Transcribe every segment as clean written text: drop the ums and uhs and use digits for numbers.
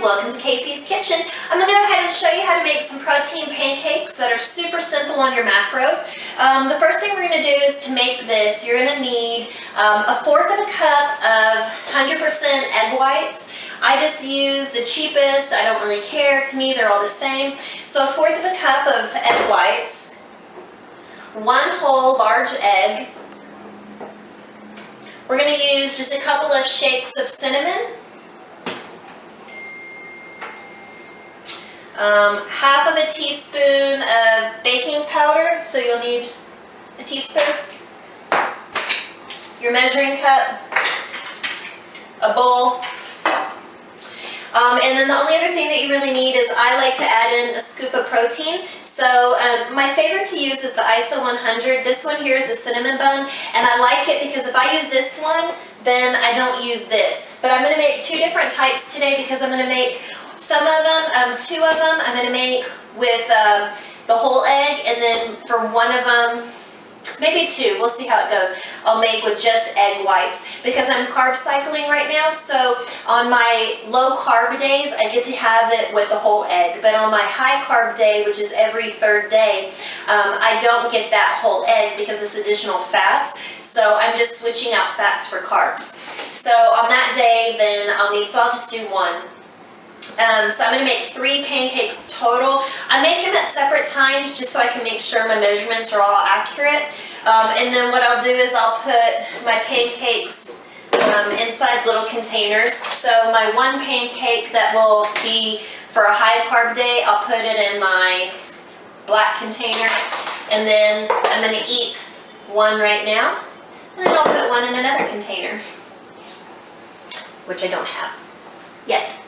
welcome to Casey's Kitchen. I'm going to go ahead and show you how to make some protein pancakes that are super simple on your macros. The first thing we're going to do is to make this, you're going to need a fourth of a cup of 100% egg whites. I just use the cheapest, I don't really care, to me they're all the same. So a fourth of a cup of egg whites, one whole large egg. We're going to use just a couple of shakes of cinnamon, half of a teaspoon of baking powder, so you'll need a teaspoon, your measuring cup, a bowl, and then the only other thing that you really need is I like to add in a scoop of protein. So my favorite to use is the ISO 100. This one here is the cinnamon bun, and I like it because if I use this one, then I don't use this. But I'm going to make two different types today because I'm going to make some of them, two of them, I'm going to make with the whole egg, and then for one of them, maybe two, we'll see how it goes, I'll make with just egg whites because I'm carb cycling right now. So on my low carb days, I get to have it with the whole egg. But on my high carb day, which is every third day, I don't get that whole egg because it's additional fats. So I'm just switching out fats for carbs. So on that day, then I'll just do one. So I'm going to make 3 pancakes total. I make them at separate times just so I can make sure my measurements are all accurate. And then what I'll do is I'll put my pancakes inside little containers. So my one pancake that will be for a high carb day, I'll put it in my black container. And then I'm going to eat one right now. And then I'll put one in another container, which I don't have yet.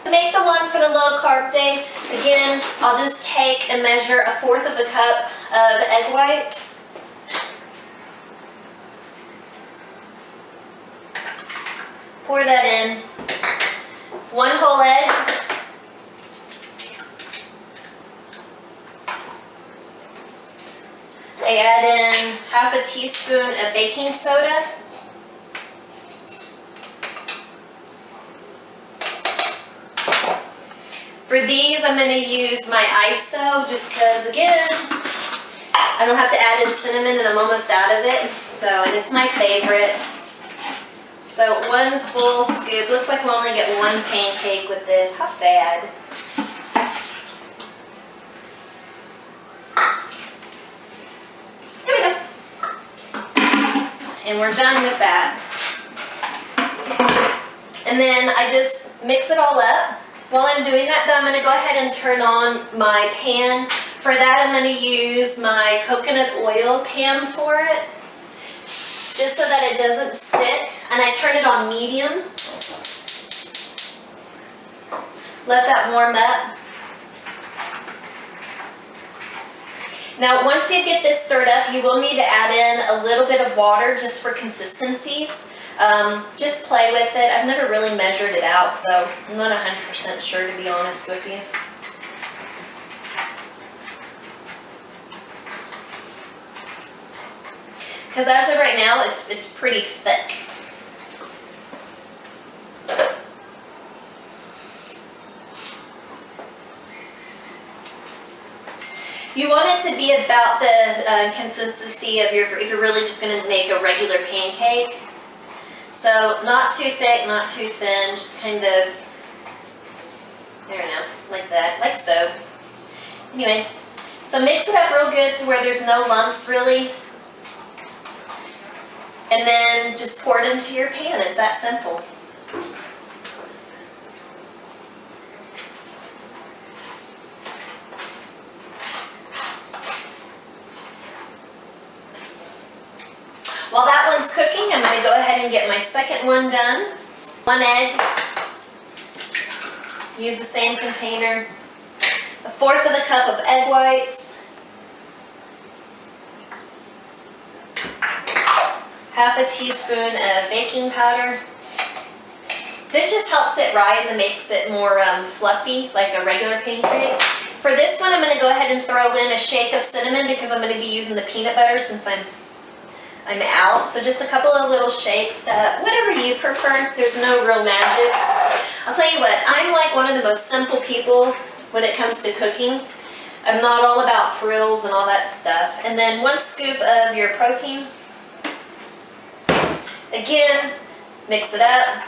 To make the one for the low carb day, again, I'll just take and measure a fourth of a cup of egg whites. Pour that in. One whole egg. I add in half a teaspoon of baking soda. For these, I'm going to use my ISO just because, again, I don't have to add in cinnamon and I'm almost out of it. So, and it's my favorite. So one full scoop. Looks like we'll only get one pancake with this. How sad. There we go. And we're done with that. And then I just mix it all up. While I'm doing that, though, I'm going to go ahead and turn on my pan. For that, I'm going to use my coconut oil pan for it, just so that it doesn't stick. And I turn it on medium. Let that warm up. Now, once you get this stirred up, you will need to add in a little bit of water just for consistencies. Just play with it. I've never really measured it out, so I'm not 100% sure, to be honest with you. Because as of right now, it's pretty thick. You want it to be about the consistency of if you're really just going to make a regular pancake. So not too thick, not too thin, just kind of, I don't know, like that, like so. Anyway, so mix it up real good to where there's no lumps really. And then just pour it into your pan. It's that simple. While that one's cooking, I'm going to go ahead and get my second one done. One egg. Use the same container. A fourth of a cup of egg whites. Half a teaspoon of baking powder. This just helps it rise and makes it more fluffy, like a regular pancake. For this one, I'm going to go ahead and throw in a shake of cinnamon because I'm going to be using the peanut butter since I'm out. So just a couple of little shakes, whatever you prefer. There's no real magic. I'll tell you what, I'm like one of the most simple people when it comes to cooking. I'm not all about frills and all that stuff. And then 1 scoop of your protein. Again, mix it up.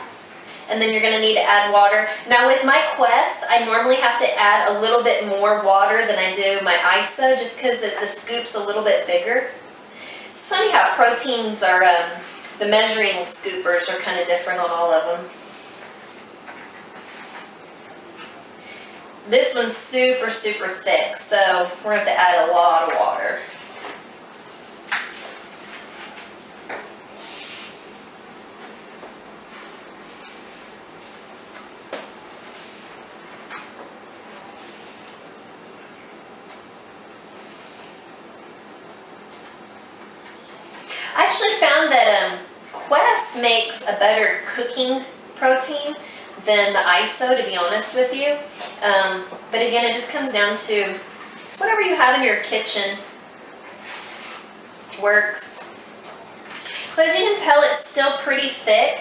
And then you're going to need to add water. Now with my Quest, I normally have to add a little bit more water than I do my ISO, just because the scoop's a little bit bigger. It's funny how proteins are, the measuring scoopers are kind of different on all of them. This one's super, super thick, so we're going to have to add a lot of water. I actually found that Quest makes a better cooking protein than the ISO, to be honest with you. But again, it just comes down to, it's whatever you have in your kitchen works. So as you can tell, it's still pretty thick,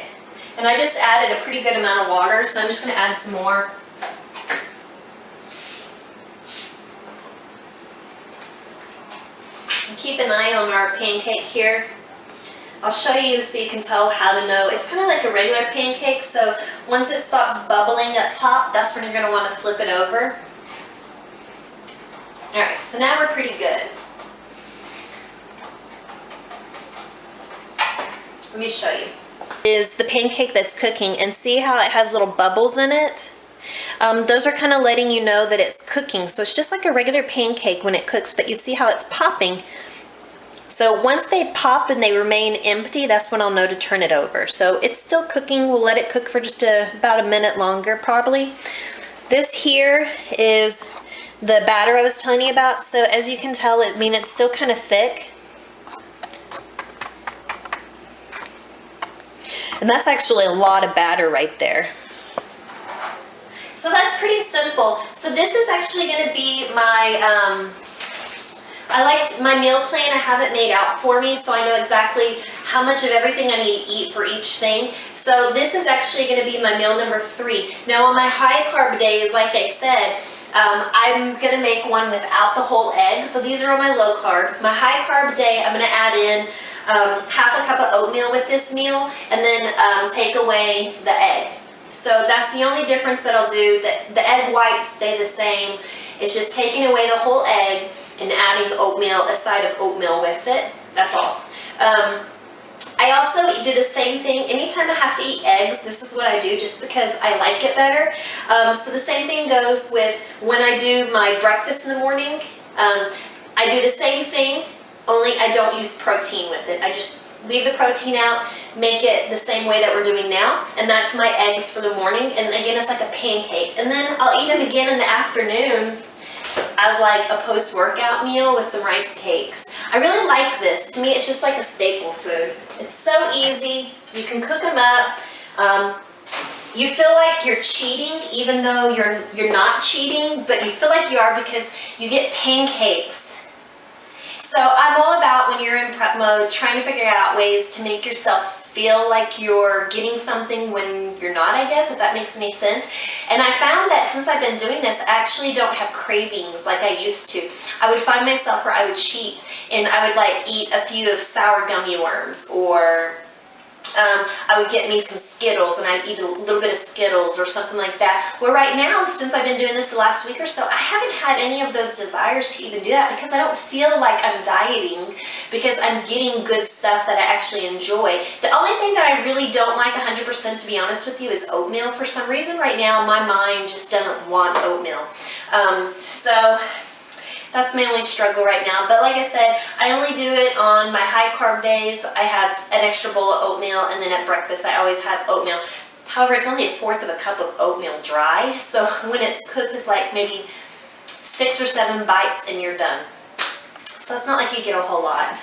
and I just added a pretty good amount of water, so I'm just going to add some more. And keep an eye on our pancake here. I'll show you so you can tell how to know. It's kind of like a regular pancake, so once it stops bubbling up top, that's when you're going to want to flip it over. Alright, so now we're pretty good. Let me show you. Is the pancake that's cooking, and see how it has little bubbles in it? Those are kind of letting you know that it's cooking. So it's just like a regular pancake when it cooks, but you see how it's popping. So once they pop and they remain empty, that's when I'll know to turn it over. So it's still cooking. We'll let it cook for just about a minute longer probably. This here is the batter I was telling you about. So as you can tell, it's still kind of thick. And that's actually a lot of batter right there. So that's pretty simple. So this is actually going to be my... I liked my meal plan. I have it made out for me, so I know exactly how much of everything I need to eat for each thing. So this is actually going to be my meal number 3. Now on my high carb days, like I said, I'm going to make one without the whole egg. So these are on my low carb. My high carb day, I'm going to add in half a cup of oatmeal with this meal, and then take away the egg. So that's the only difference that I'll do. The egg whites stay the same. It's just taking away the whole egg and adding oatmeal, a side of oatmeal with it. That's all. I also do the same thing. Anytime I have to eat eggs, this is what I do just because I like it better. So the same thing goes with when I do my breakfast in the morning. I do the same thing, only I don't use protein with it. I just leave the protein out, make it the same way that we're doing now, and that's my eggs for the morning. And again, it's like a pancake. And then I'll eat them again in the afternoon as like a post-workout meal with some rice cakes. I really like this. To me, it's just like a staple food. It's so easy. You can cook them up. You feel like you're cheating even though you're not cheating, but you feel like you are because you get pancakes. So I'm all about, when you're in prep mode, trying to figure out ways to make yourself feel like you're getting something when you're not, I guess, if that makes any sense. And I found that since I've been doing this, I actually don't have cravings like I used to. I would find myself where I would cheat and I would like eat a few of sour gummy worms, or I would get me some Skittles and I'd eat a little bit of Skittles or something like that. Where right now, since I've been doing this the last week or so, I haven't had any of those desires to even do that because I don't feel like I'm dieting, because I'm getting good stuff that I actually enjoy. The only thing that I really don't like 100%, to be honest with you, is oatmeal. For some reason right now, my mind just doesn't want oatmeal. So that's my only struggle right now. But like I said, I only do it on my high carb days. I have an extra bowl of oatmeal, and then at breakfast I always have oatmeal. However, it's only 1/4 of a cup of oatmeal dry, so when it's cooked, it's like maybe 6 or 7 bites and you're done. So it's not like you get a whole lot.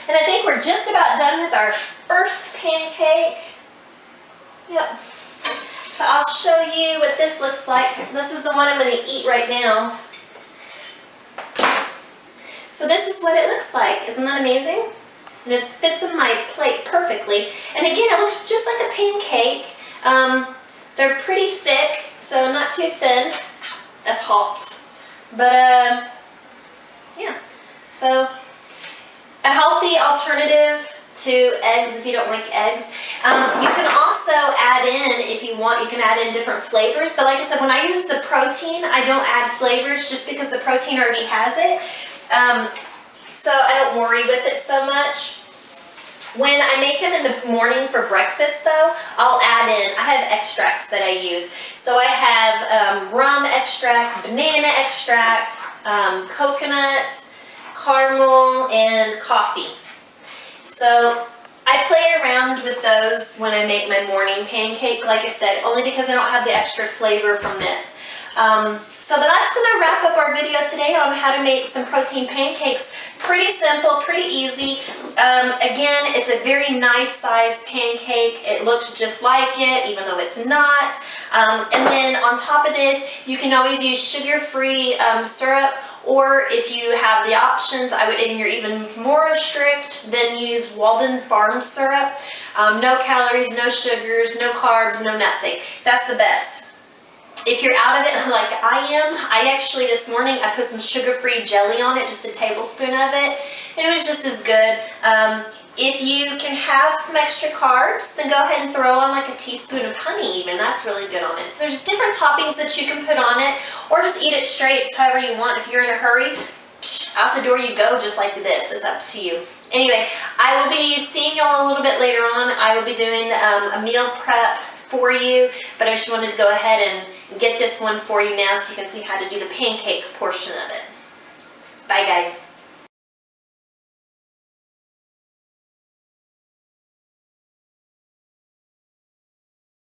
And I think we're just about done with our first pancake. Yep. So I'll show you what this looks like. This is the one I'm going to eat right now. So this is what it looks like. Isn't that amazing? And it fits in my plate perfectly. And again, it looks just like a pancake. They're pretty thick, so not too thin. That's hot. But yeah, so a healthy alternative to eggs if you don't like eggs. You can also add in, if you want, you can add in different flavors. But like I said, when I use the protein, I don't add flavors just because the protein already has it. So I don't worry with it so much. When I make them in the morning for breakfast though, I'll add in, I have extracts that I use. So I have rum extract, banana extract, coconut, caramel, and coffee. So I play around with those when I make my morning pancake, like I said, only because I don't have the extra flavor from this. So that's going to wrap up our video today on how to make some protein pancakes. Pretty simple, pretty easy. Again, it's a very nice sized pancake. It looks just like it, even though it's not. And then on top of this, you can always use sugar-free syrup, or if you have the options, and you're even more strict, then use Walden Farm syrup. No calories, no sugars, no carbs, no nothing. That's the best. If you're out of it like I am, I actually this morning I put some sugar-free jelly on it, just a tablespoon of it, and it was just as good. If you can have some extra carbs, then go ahead and throw on like a teaspoon of honey even. That's really good on it. So there's different toppings that you can put on it, or just eat it straight. It's however you want. If you're in a hurry, out the door you go, just like this. It's up to you. Anyway, I will be seeing y'all a little bit later on. I will be doing a meal prep for you, but I just wanted to go ahead and get this one for you now so you can see how to do the pancake portion of it. Bye guys.